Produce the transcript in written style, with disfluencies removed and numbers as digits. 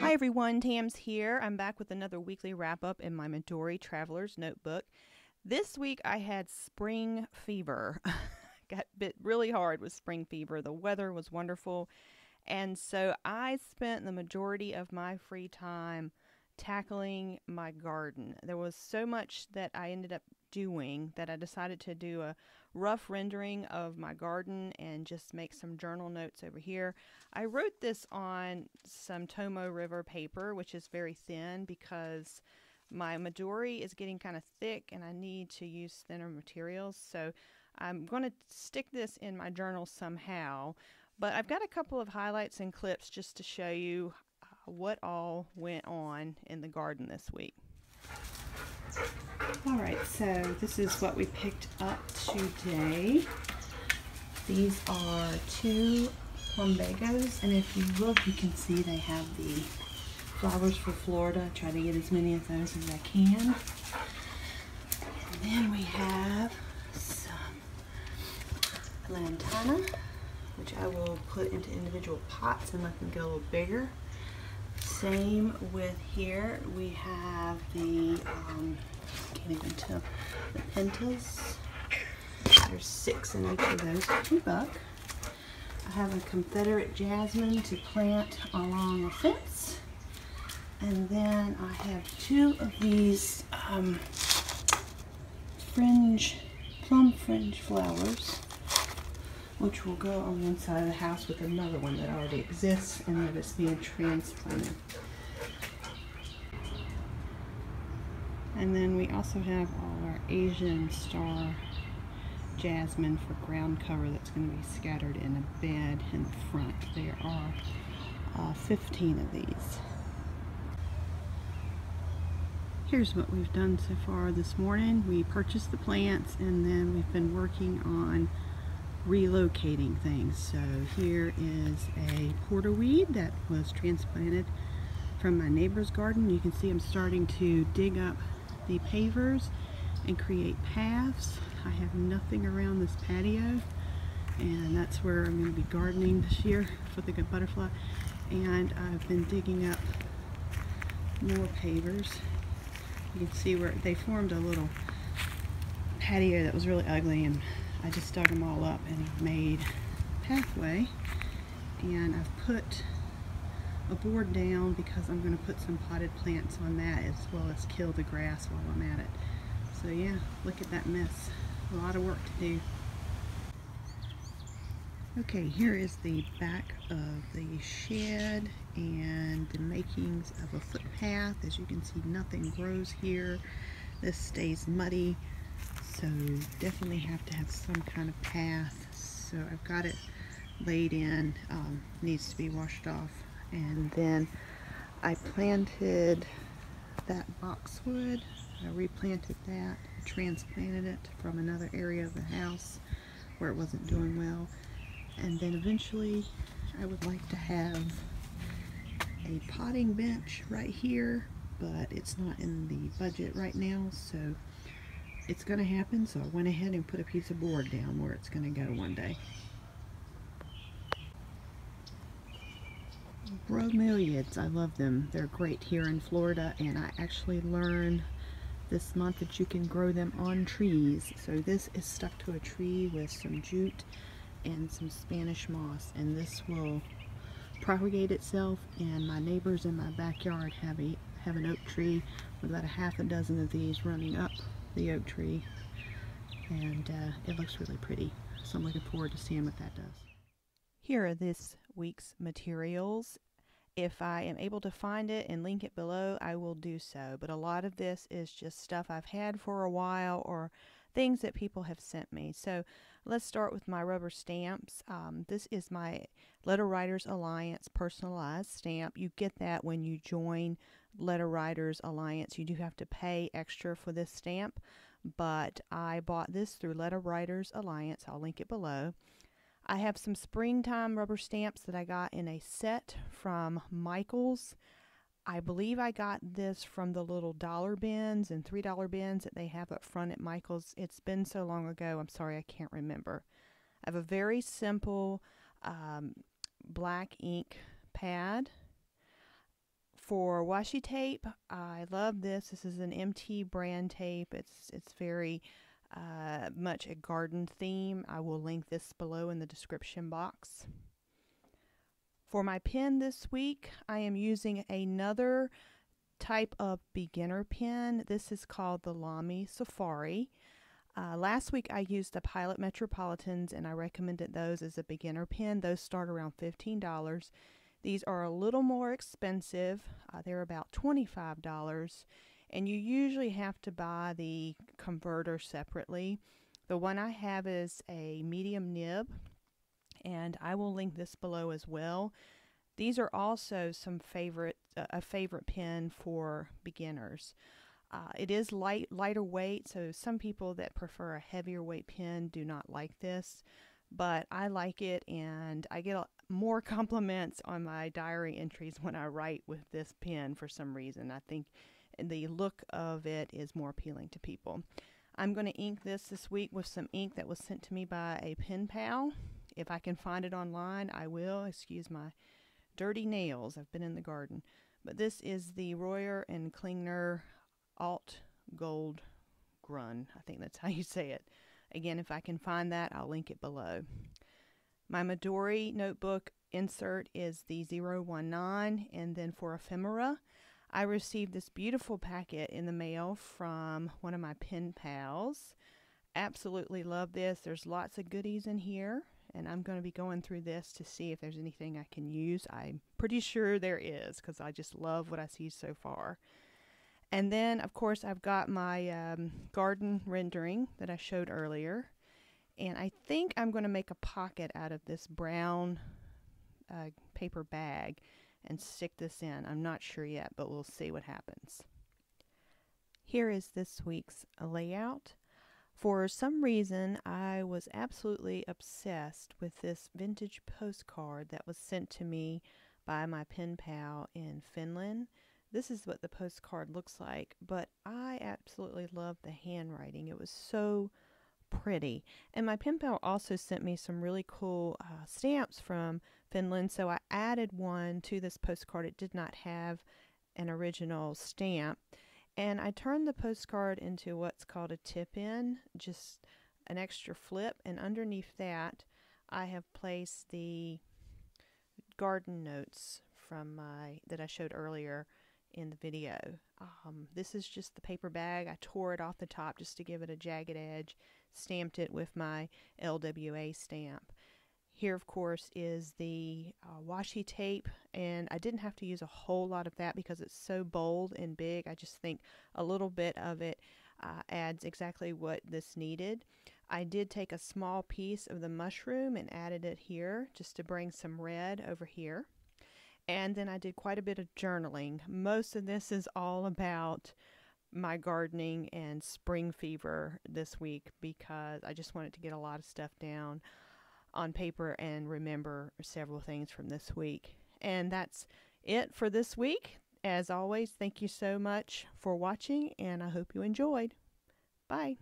Hi everyone, Tam's here. I'm back with another weekly wrap up in my Midori Traveler's Notebook. This week I had spring fever. Got bit really hard with spring fever. The weather was wonderful, and so I spent the majority of my free time tackling my garden. There was so much that I ended up doing that I decided to do a rough rendering of my garden and just make some journal notes over here. I wrote this on some Tomo River paper, which is very thin because my Midori is getting kind of thick and I need to use thinner materials. So I'm going to stick this in my journal somehow. But I've got a couple of highlights and clips just to show you what all went on in the garden this week. Alright, so this is what we picked up today. These are two plumbagos, and if you look, you can see they have the flowers for Florida. I try to get as many of those as I can. And then we have some lantana, which I will put into individual pots and let them get a little bigger. Same with here, we have the, can't even tell, the pentas. There's 6 in each of those, $2. I have a Confederate jasmine to plant along a fence. And then I have 2 of these plum fringe flowers, which will go on one side of the house with another one that already exists and that is being transplanted. And then we also have all our Asian star jasmine for ground cover that's going to be scattered in a bed in the front. There are 15 of these. Here's what we've done so far this morning. We purchased the plants and then we've been working on relocating things. So here is a porterweed that was transplanted from my neighbor's garden. You can see I'm starting to dig up the pavers and create paths. I have nothing around this patio, and that's where I'm going to be gardening this year for the good butterfly. And I've been digging up more pavers. You can see where they formed a little patio that was really ugly, and I just dug them all up and made a pathway. And I've put a board down because I'm going to put some potted plants on that as well as kill the grass while I'm at it. So yeah, look at that mess. A lot of work to do. Okay, here is the back of the shed and the makings of a footpath. As you can see, nothing grows here. This stays muddy, so definitely have to have some kind of path. So I've got it laid in, needs to be washed off. And then I planted that boxwood. I replanted that, transplanted it from another area of the house where it wasn't doing well. And then eventually I would like to have a potting bench right here, but it's not in the budget right now, so it's going to happen. So I went ahead and put a piece of board down where it's going to go one day. Bromeliads, I love them. They're great here in Florida, and I actually learned this month that you can grow them on trees. So this is stuck to a tree with some jute and some Spanish moss, and this will propagate itself. And my neighbors in my backyard have an oak tree with about a half a dozen of these running up the oak tree, and it looks really pretty. So I'm looking forward to seeing what that does. Here are this week's materials. If I am able to find it and link it below, I will do so. But a lot of this is just stuff I've had for a while or things that people have sent me. So let's start with my rubber stamps. This is my Letter Writers Alliance personalized stamp. You get that when you join Letter Writers Alliance. You do have to pay extra for this stamp, but I bought this through Letter Writers Alliance. I'll link it below. I have some springtime rubber stamps that I got in a set from Michael's. I believe I got this from the little dollar bins and $3 bins that they have up front at Michael's. It's been so long ago, I'm sorry, I can't remember. I have a very simple black ink pad For washi tape, I love this. This is an MT brand tape. It's very much a garden theme. I will link this below in the description box. For my pen this week, I am using another type of beginner pen. This is called the Lamy Safari. Last week I used the Pilot Metropolitans, and I recommended those as a beginner pen. Those start around $15. These are a little more expensive. They're about $25, and you usually have to buy the converter separately. The one I have is a medium nib, and I will link this below as well. These are also a favorite pen for beginners. It is lighter weight, so some people that prefer a heavier weight pen do not like this, but I like it, and I get more compliments on my diary entries when I write with this pen for some reason. I think the look of it is more appealing to people. I'm going to ink this week with some ink that was sent to me by a pen pal. If I can find it online, I will. Excuse my dirty nails. I've been in the garden. But this is the Royer and Klingner Alt Gold Grun. I think that's how you say it. Again, if I can find that, I'll link it below. My Midori notebook insert is the 019, and then for ephemera, I received this beautiful packet in the mail from one of my pen pals. Absolutely love this. There's lots of goodies in here, and I'm going to be going through this to see if there's anything I can use. I'm pretty sure there is, because I just love what I see so far. And then, of course, I've got my garden rendering that I showed earlier. And I think I'm going to make a pocket out of this brown paper bag and stick this in. I'm not sure yet, but we'll see what happens. Here is this week's layout. For some reason, I was absolutely obsessed with this vintage postcard that was sent to me by my pen pal in Finland. This is what the postcard looks like, but I absolutely love the handwriting. It was so pretty. And my pen pal also sent me some really cool stamps from Finland, so I added one to this postcard. It did not have an original stamp. And I turned the postcard into what's called a tip-in, just an extra flip, and underneath that I have placed the garden notes from that I showed earlier in the video. This is just the paper bag. I tore it off the top just to give it a jagged edge, stamped it with my LWA stamp. Here, of course, is the washi tape, and I didn't have to use a whole lot of that because it's so bold and big. I just think a little bit of it adds exactly what this needed. I did take a small piece of the mushroom and added it here just to bring some red over here. And then I did quite a bit of journaling. Most of this is all about my gardening and spring fever this week because I just wanted to get a lot of stuff down on paper and remember several things from this week. And that's it for this week. As always, thank you so much for watching, and I hope you enjoyed. Bye.